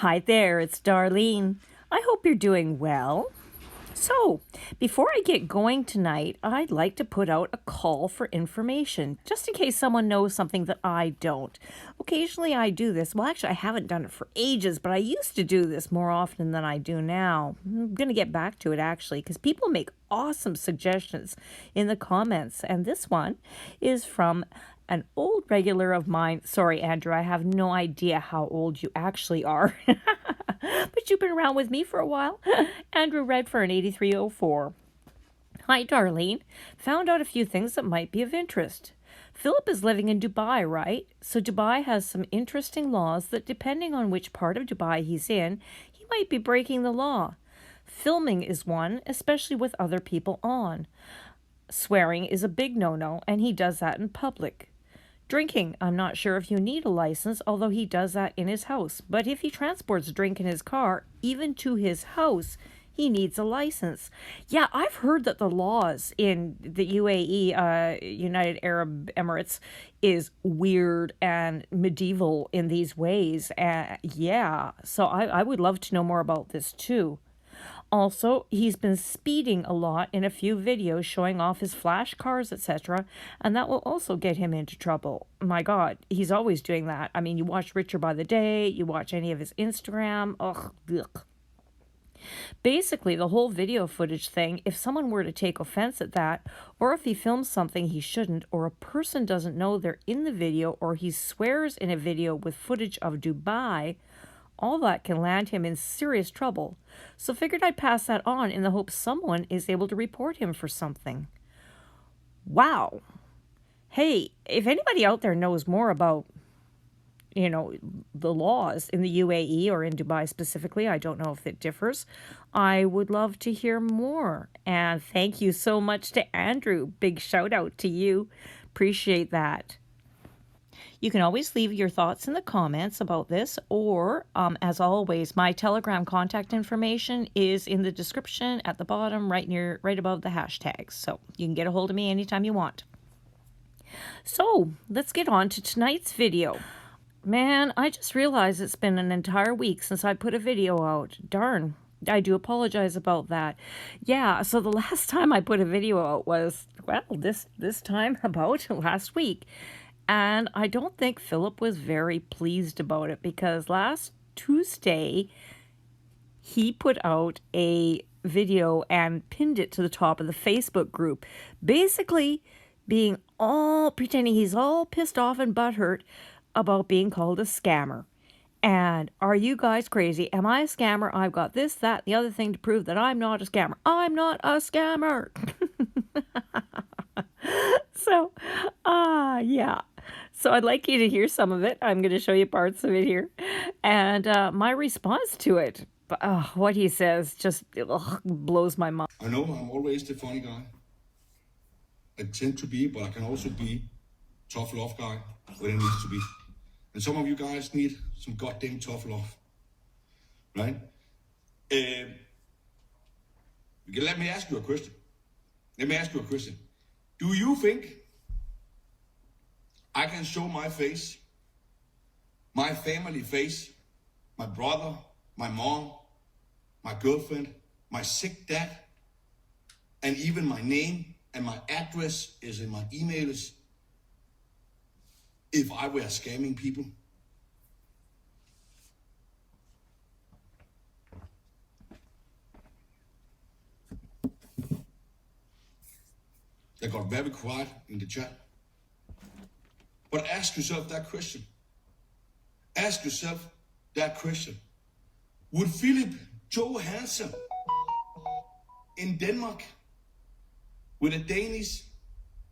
Hi there, it's Darlene. I hope you're doing well. So, before I get going tonight, I'd like to put out a call for information, just in case someone knows something that I don't. Occasionally I do this. Well, actually, I haven't done it for ages, but I used to do this more often than I do now. I'm going to get back to it, actually, because people make awesome suggestions in the comments, and this one is from an old regular of mine. Sorry, Andrew, I have no idea how old you actually are. But you've been around with me for a while. Andrew Redfern, 8304. Hi, Darlene. Found out a few things that might be of interest. Philip is living in Dubai, right? So Dubai has some interesting laws that, depending on which part of Dubai he's in, he might be breaking the law. Filming is one, especially with other people on. Swearing is a big no-no, and he does that in public. Drinking, I'm not sure if you need a license, although he does that in his house. But if he transports drink in his car, even to his house, he needs a license. Yeah, I've heard that the laws in the UAE, United Arab Emirates, is weird and medieval in these ways. Yeah, so I would love to know more about this too. Also, he's been speeding a lot in a few videos showing off his flash cars, etc., and that will also get him into trouble. My God, he's always doing that. I mean, you watch Richer by the Day, you watch any of his Instagram, ugh. Basically, the whole video footage thing, if someone were to take offense at that, or if he films something he shouldn't, or a person doesn't know they're in the video, or he swears in a video with footage of Dubai, all that can land him in serious trouble. So figured I'd pass that on in the hope someone is able to report him for something. Wow. Hey, if anybody out there knows more about, the laws in the UAE or in Dubai specifically, I don't know if it differs, I would love to hear more. And thank you so much to Andrew. Big shout out to you. Appreciate that. You can always leave your thoughts in the comments about this, or as always, my Telegram contact information is in the description at the bottom, right above the hashtags. So you can get a hold of me anytime you want. So let's get on to tonight's video. Man, I just realized it's been an entire week since I put a video out. Darn. I do apologize about that. Yeah, so the last time I put a video out was, well, this time about last week. And I don't think Philip was very pleased about it, because last Tuesday he put out a video and pinned it to the top of the Facebook group, basically pretending he's all pissed off and butthurt about being called a scammer. And are you guys crazy? Am I a scammer? I've got this, that, the other thing to prove that I'm not a scammer. I'm not a scammer. So, yeah. So I'd like you to hear some of it. I'm going to show you parts of it here. And my response to it, what he says, just blows my mind. I know I'm always the funny guy. I tend to be, but I can also be tough love guy when it needs to be. And some of you guys need some goddamn tough love, right? Let me ask you a question. Do you think I can show my face, my family face, my brother, my mom, my girlfriend, my sick dad, and even my name and my address is in my emails, if I were scamming people? They got very quiet in the chat. But ask yourself that question. Would Philip Johansen in Denmark, with a Danish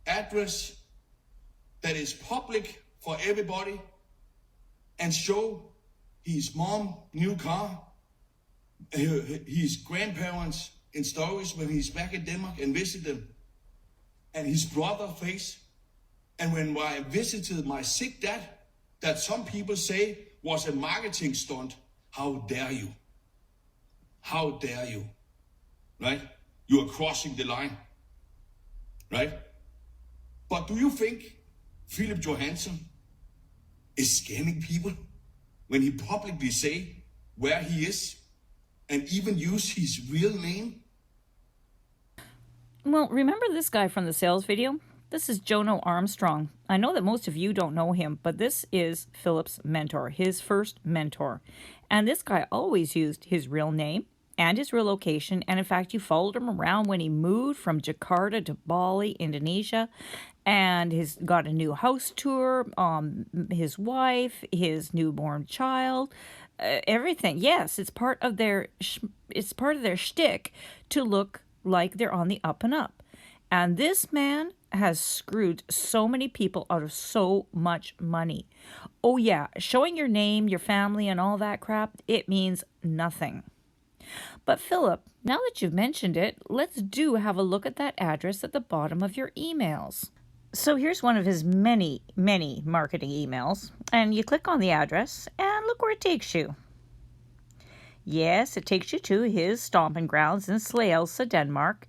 address that is public for everybody, and show his mom new car, his grandparents in stories when he's back in Denmark and visit them, and his brother face, and when I visited my sick dad, that some people say was a marketing stunt? How dare you? How dare you? Right? You are crossing the line. Right? But do you think Philip Johansen is scamming people when he publicly say where he is and even use his real name? Well, remember this guy from the sales video? This is Jono Armstrong. I know that most of you don't know him, but this is Philip's mentor, his first mentor. And this guy always used his real name and his real location. And in fact, you followed him around when he moved from Jakarta to Bali, Indonesia. And he's got a new house tour, his wife, his newborn child, everything. Yes, it's part of their shtick to look like they're on the up and up. And this man has screwed so many people out of so much money. Oh yeah, showing your name, your family, and all that crap, it means nothing. But Philip, now that you've mentioned it, let's have a look at that address at the bottom of your emails. So here's one of his many, many marketing emails. And you click on the address and look where it takes you. Yes, it takes you to his stomping grounds in Slagelse, Denmark,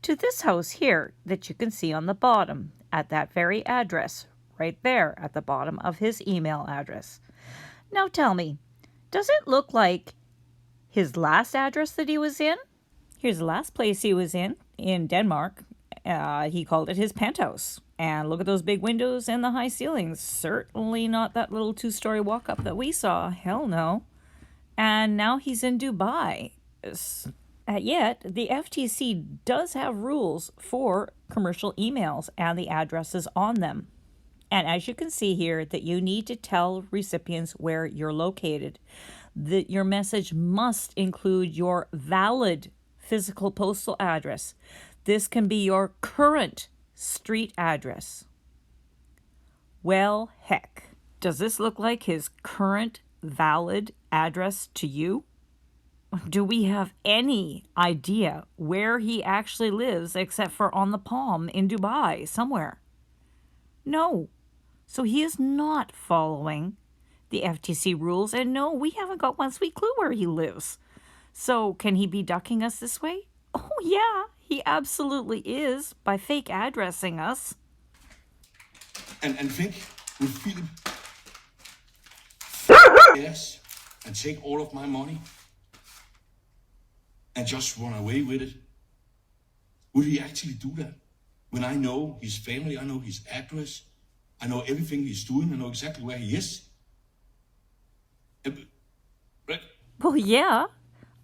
to this house here that you can see on the bottom at that very address, right there at the bottom of his email address. Now tell me, does it look like his last address that he was in? Here's the last place he was in Denmark. He called it his penthouse. And look at those big windows and the high ceilings. Certainly not that little 2-story walk-up that we saw. Hell no. And now he's in Dubai. Yet, the FTC does have rules for commercial emails and the addresses on them. And as you can see here, that you need to tell recipients where you're located. That your message must include your valid physical postal address. This can be your current street address. Well, heck. Does this look like his current valid address to you? Do we have any idea where he actually lives except for on the Palm in Dubai somewhere? No. So he is not following the FTC rules, and no, we haven't got one sweet clue where he lives. So can he be ducking us this way? Oh yeah, he absolutely is, by fake addressing us. And think with Philip, yes, and take all of my money and just run away with it? Would he actually do that? When I know his family, I know his address, I know everything he's doing, I know exactly where he is. Right? Well, yeah.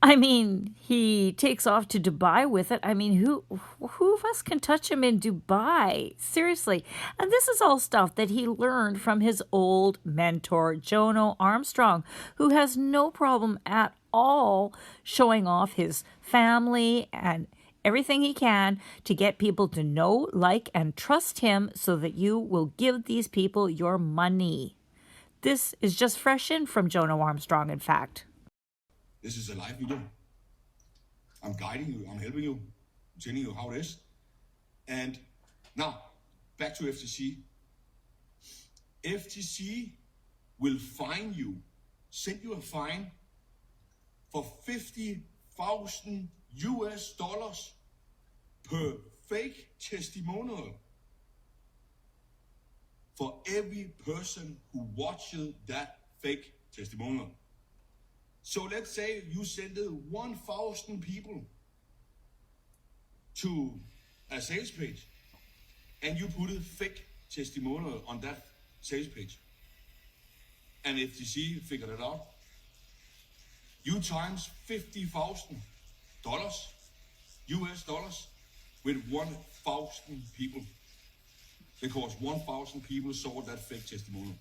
I mean, he takes off to Dubai with it. I mean, who of us can touch him in Dubai? Seriously. And this is all stuff that he learned from his old mentor, Jono Armstrong, who has no problem at all showing off his family and everything he can to get people to know, like, and trust him so that you will give these people your money. This is just fresh in from Jono Armstrong, in fact. This is a live video. I'm guiding you, I'm helping you, I'm telling you how it is. And now, back to FTC. FTC will fine you, send you a fine for $50,000 per fake testimonial for every person who watches that fake testimonial. So let's say you send 1,000 people to a sales page and you put a fake testimonial on that sales page. And FTC figured it out. You times $50,000 with 1,000 people, because 1,000 people saw that fake testimonial.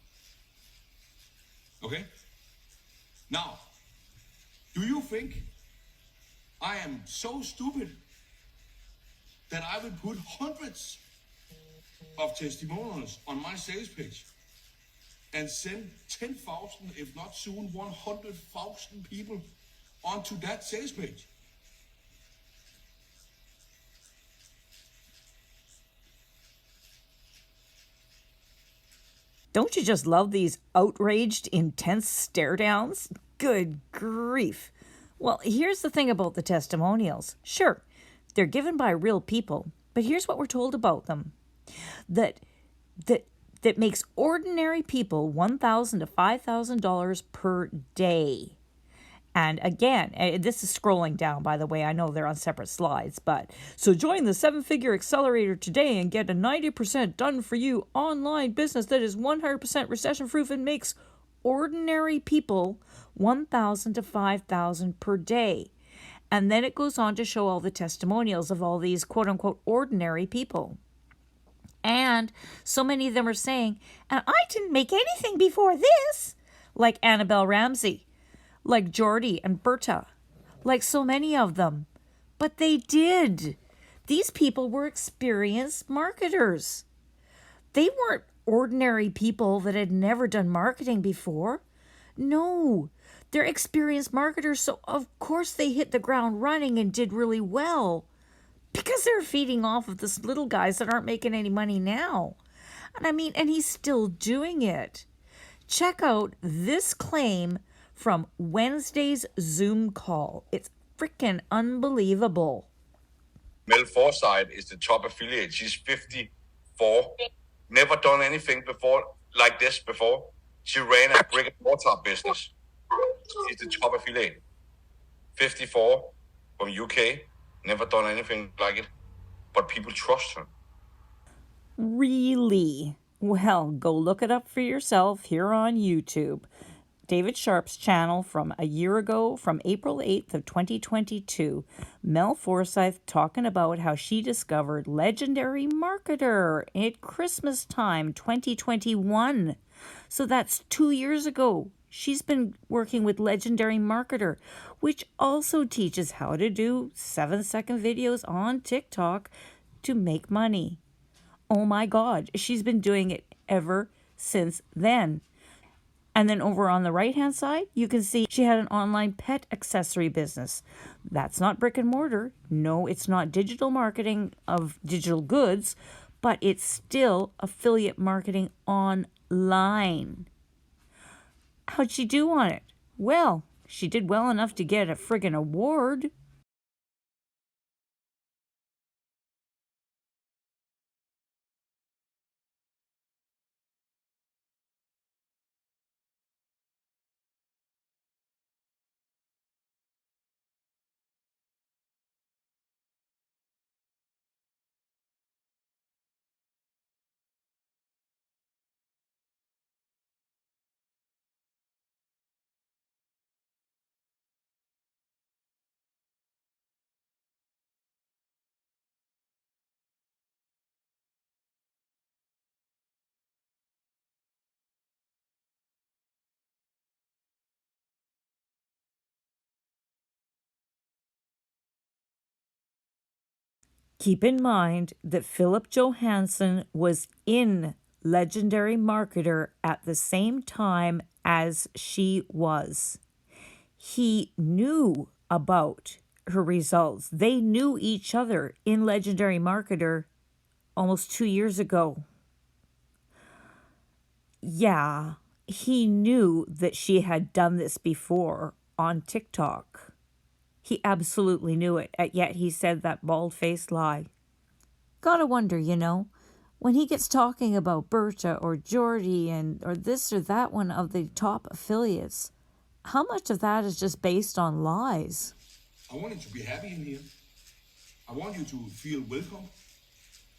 Okay? Now, do you think I am so stupid that I would put hundreds of testimonials on my sales page and send 10,000, if not soon 100,000 people onto that sales page? Don't you just love these outraged, intense stare-downs? Good grief. Well, here's the thing about the testimonials. Sure, they're given by real people, but here's what we're told about them. That makes ordinary people $1,000 to $5,000 per day. And again, this is scrolling down, by the way. I know they're on separate slides, but so join the 7-figure Accelerator today and get a 90% done for you online business that is 100% recession proof and makes ordinary people $1,000 to $5,000 per day. And then it goes on to show all the testimonials of all these quote unquote ordinary people. And so many of them are saying, and I didn't make anything before this, like Annabelle Ramsey, like Jordy and Berta, like so many of them. But they did. These people were experienced marketers. They weren't ordinary people that had never done marketing before. No, they're experienced marketers, so of course they hit the ground running and did really well. Because they're feeding off of this little guys that aren't making any money now. And he's still doing it. Check out this claim from Wednesday's Zoom call. It's freaking unbelievable. Mel Forsyth is the top affiliate. She's 54. Never done anything before like this before. She ran a brick and mortar business. She's the top affiliate. 54 from UK. Never done anything like it. But people trust her. Really? Well, go look it up for yourself here on YouTube. David Sharp's channel from a year ago, from April 8th of 2022. Mel Forsyth talking about how she discovered Legendary Marketer at Christmas time 2021. So that's 2 years ago. She's been working with Legendary Marketer, which also teaches how to do 7-second videos on TikTok to make money. Oh my God, she's been doing it ever since then. And then over on the right-hand side, you can see she had an online pet accessory business. That's not brick and mortar. No, it's not digital marketing of digital goods, but it's still affiliate marketing online. How'd she do on it? Well, she did well enough to get a friggin' award. Keep in mind that Philip Johansen was in Legendary Marketer at the same time as she was. He knew about her results. They knew each other in Legendary Marketer almost 2 years ago. Yeah, he knew that she had done this before on TikTok. He absolutely knew it, yet he said that bald-faced lie. Gotta wonder, when he gets talking about Berta or Jordy or this or that one of the top affiliates, how much of that is just based on lies? I want you to be happy in here. I want you to feel welcome.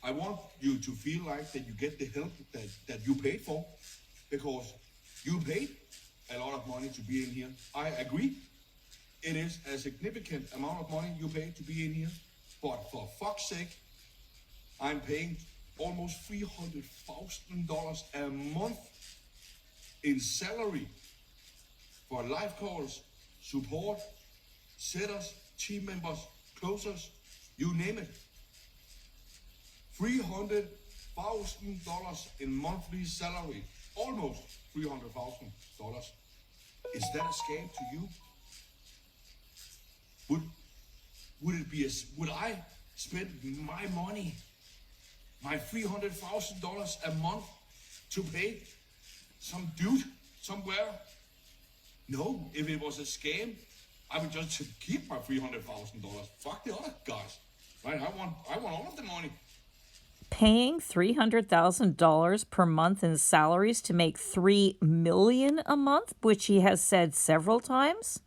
I want you to feel like that you get the help that you paid for, because you paid a lot of money to be in here. I agree. It is a significant amount of money you pay to be in here, but for fuck's sake, I'm paying almost $300,000 a month in salary for live calls, support, setters, team members, closers, you name it. $300,000 in monthly salary, almost $300,000. Is that a scam to you? Would I spend my money, my $300,000 a month, to pay some dude somewhere? No, if it was a scam, I would just keep my $300,000. Fuck the other guys, right? I want all of the money. Paying $300,000 per month in salaries to make $3 million a month, which he has said several times?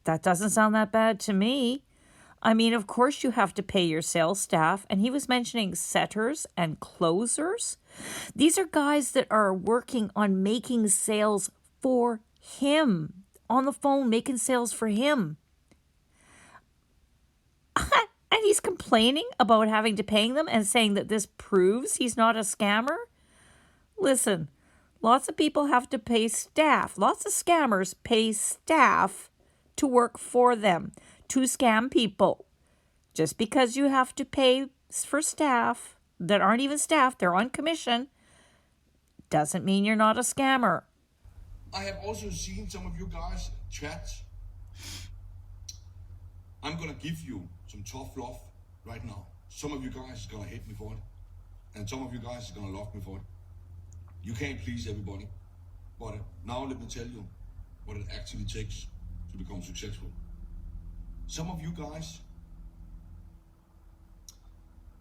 That doesn't sound that bad to me. I mean, of course you have to pay your sales staff, and he was mentioning setters and closers. These are guys that are working on making sales for him, on the phone, making sales for him. And he's complaining about having to pay them and saying that this proves he's not a scammer? Listen, lots of people have to pay staff. Lots of scammers pay staff to work for them, to scam people. Just because you have to pay for staff that aren't even staff, they're on commission, doesn't mean you're not a scammer. I have also seen some of you guys chat. I'm gonna give you some tough love right now. Some of you guys is gonna hate me for it, and some of you guys is gonna love me for it. You can't please everybody, but now let me tell you what it actually takes to become successful. Some of you guys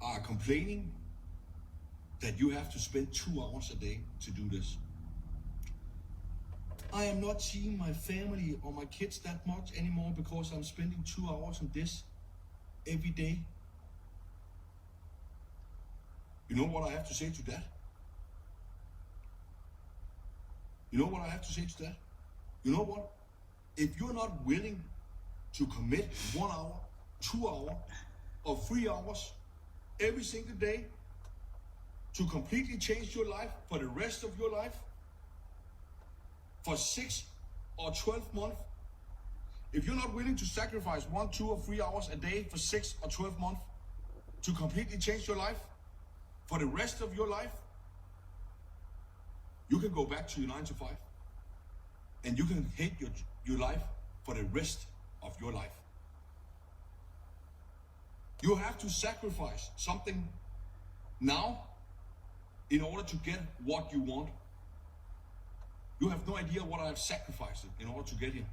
are complaining that you have to spend 2 hours a day to do this. I am not seeing my family or my kids that much anymore because I'm spending 2 hours on this every day. You know what I have to say to that? You know what I have to say to that? You know what? If you're not willing to commit 1 hour, 2 hours, or 3 hours every single day to completely change your life for the rest of your life, for 6 or 12 months, if you're not willing to sacrifice 1, 2, or 3 hours a day for 6 or 12 months to completely change your life for the rest of your life, you can go back to your 9 to 5 and you can hate your life for the rest of your life. You have to sacrifice something now in order to get what you want. You have no idea what I have sacrificed in order to get here.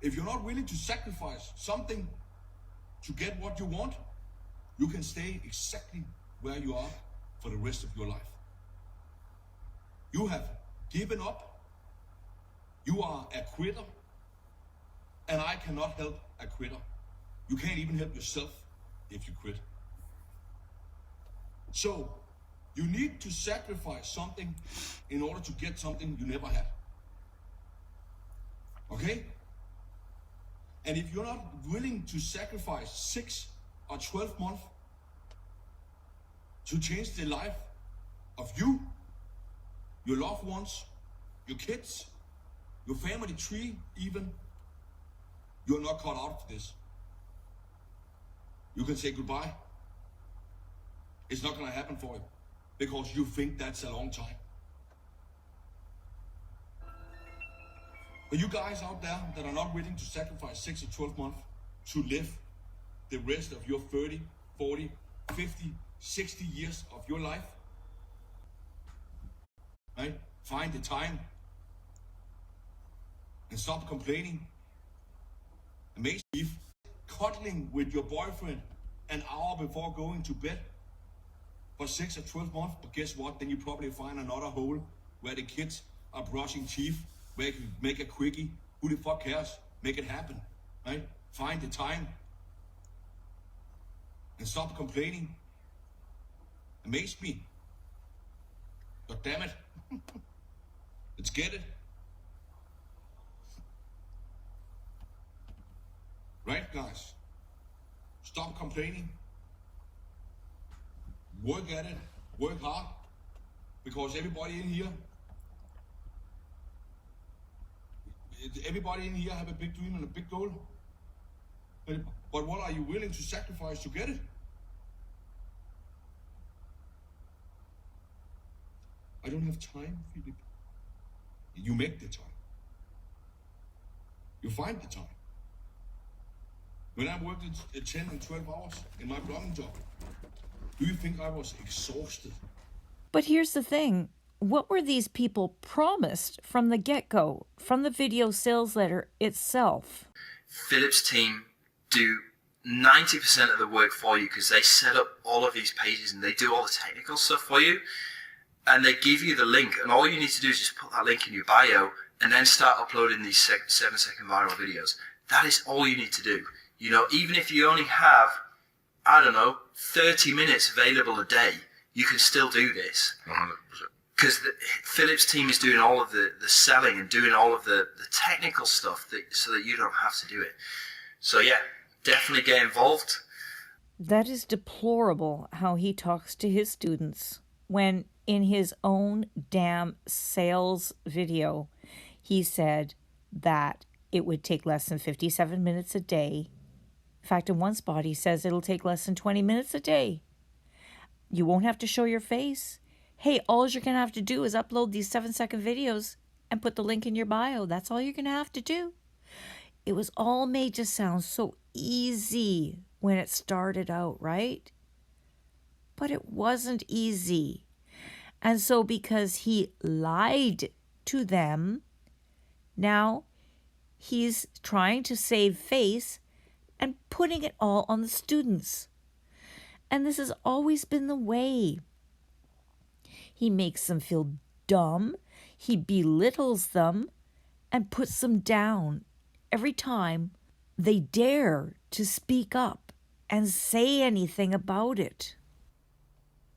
If you're not willing to sacrifice something to get what you want, you can stay exactly where you are for the rest of your life. You have given up. You are a quitter. And I cannot help a quitter. You can't even help yourself if you quit. So, you need to sacrifice something in order to get something you never had. Okay? And if you're not willing to sacrifice 6 or 12 months to change the life of you, your loved ones, your kids, your family tree even, you're not cut out for this. You can say goodbye. It's not going to happen for you because you think that's a long time. But you guys out there that are not willing to sacrifice 6 or 12 months to live the rest of your 30, 40, 50, 60 years of your life, right? Find the time and stop complaining. Amazing. If cuddling with your boyfriend an hour before going to bed for 6 or 12 months, but guess what? Then you probably find another hole where the kids are brushing teeth, where you can make a quickie. Who the fuck cares? Make it happen, right? Find the time and stop complaining. Amaze me. God damn it. Let's get it. Right, guys? Stop complaining. Work at it. Work hard. Because everybody in here have a big dream and a big goal. But what are you willing to sacrifice to get it? I don't have time, Philip. You make the time. You find the time. When I worked at 10 and 12 hours in my plumbing job, do you think I was exhausted? But here's the thing. What were these people promised from the get-go, from the video sales letter itself? Philip's team do 90% of the work for you because they set up all of these pages and they do all the technical stuff for you. And they give you the link, and all you need to do is just put that link in your bio, and then start uploading these 7-second viral videos. That is all you need to do. You know, even if you only have, I don't know, 30 minutes available a day, you can still do this. 100%. Because Philip's team is doing all of the selling and doing all of the technical stuff so that you don't have to do it. So yeah, definitely get involved. That is deplorable how he talks to his students when in his own damn sales video, he said that it would take less than 57 minutes a day. In fact, in one spot, he says it'll take less than 20 minutes a day. You won't have to show your face. Hey, all you're going to have to do is upload these 7-second videos and put the link in your bio. That's all you're going to have to do. It was all made to sound so easy when it started out, right? But it wasn't easy. And so because he lied to them, now he's trying to save face and putting it all on the students. And this has always been the way. He makes them feel dumb, he belittles them, and puts them down every time they dare to speak up and say anything about it.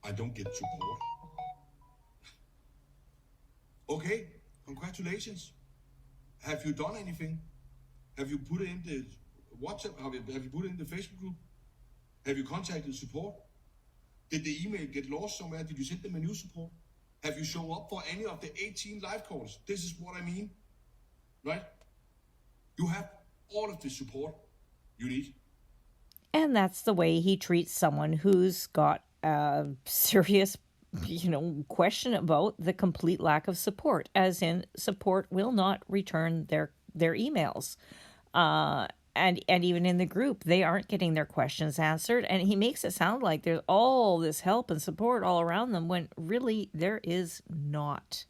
I don't get support. Okay, congratulations. Have you done anything? Have you put it in the WhatsApp? Have you put it in the Facebook group? Have you contacted support? Did the email get lost somewhere? Did you send them a new support? Have you shown up for any of the 18 live calls? This is what I mean, right? You have all of the support you need. And that's the way he treats someone who's got a serious, question about the complete lack of support, as in support will not return their emails. And even in the group, they aren't getting their questions answered. And he makes it sound like there's all this help and support all around them when really there is not.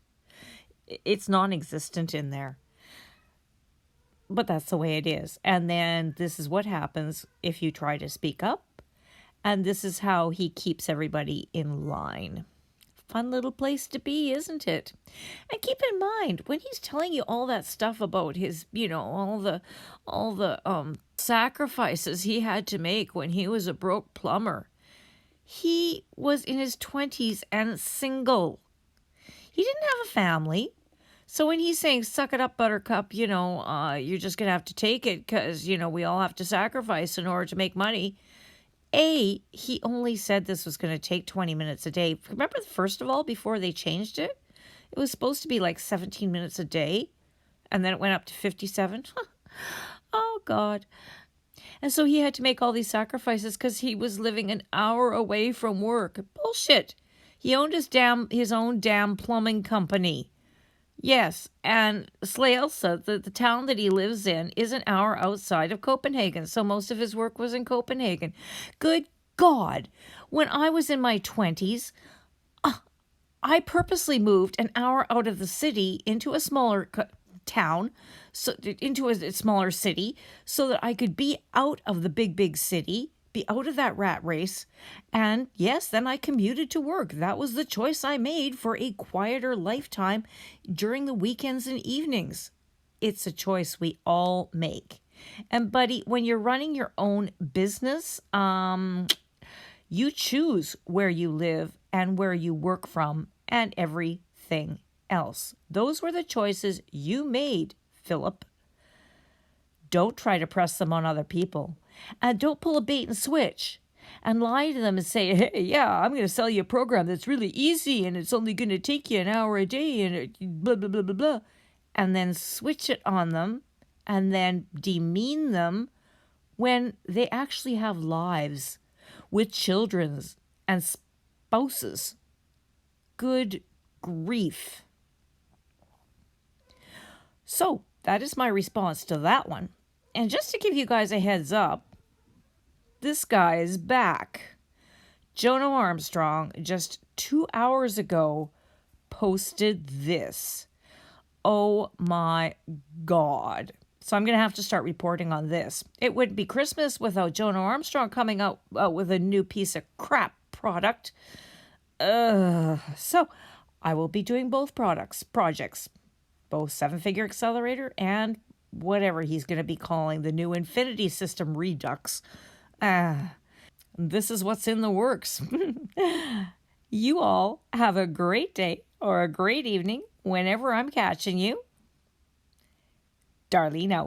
It's non-existent in there. But that's the way it is. And then this is what happens if you try to speak up. And this is how he keeps everybody in line. Fun little place to be, isn't it? And keep in mind, when he's telling you all that stuff about his, all the sacrifices he had to make when he was a broke plumber, he was in his 20s and single. He didn't have a family. So when he's saying, suck it up, buttercup, you're just going to have to take it because, we all have to sacrifice in order to make money. He only said this was going to take 20 minutes a day. Remember, first of all, before they changed it, it was supposed to be like 17 minutes a day. And then it went up to 57. Oh, God. And so he had to make all these sacrifices because he was living an hour away from work. Bullshit. He owned his own damn plumbing company. Yes, and Slagelse, the town that he lives in, is an hour outside of Copenhagen, so most of his work was in Copenhagen. Good God! When I was in my 20s, I purposely moved an hour out of the city into a smaller town, into a smaller city, so that I could be out of the big city, be out of that rat race, and yes, then I commuted to work. That was the choice I made for a quieter lifetime during the weekends and evenings. It's a choice we all make. And buddy, when you're running your own business, you choose where you live and where you work from and everything else. Those were the choices you made, Philip. Don't try to press them on other people. And don't pull a bait and switch and lie to them and say, hey, yeah, I'm going to sell you a program that's really easy and it's only going to take you an hour a day and blah, blah, blah, blah, blah. And then switch it on them and then demean them when they actually have lives with children and spouses. Good grief. So that is my response to that one. And just to give you guys a heads up, this guy is back. Jono Armstrong, just 2 hours ago, posted this. Oh my God. So I'm going to have to start reporting on this. It wouldn't be Christmas without Jono Armstrong coming out with a new piece of crap product. So I will be doing both projects. both seven-figure Accelerator and whatever he's going to be calling the new Infinity System Redux. This is what's in the works. You all have a great day or a great evening whenever I'm catching you. Darlene out.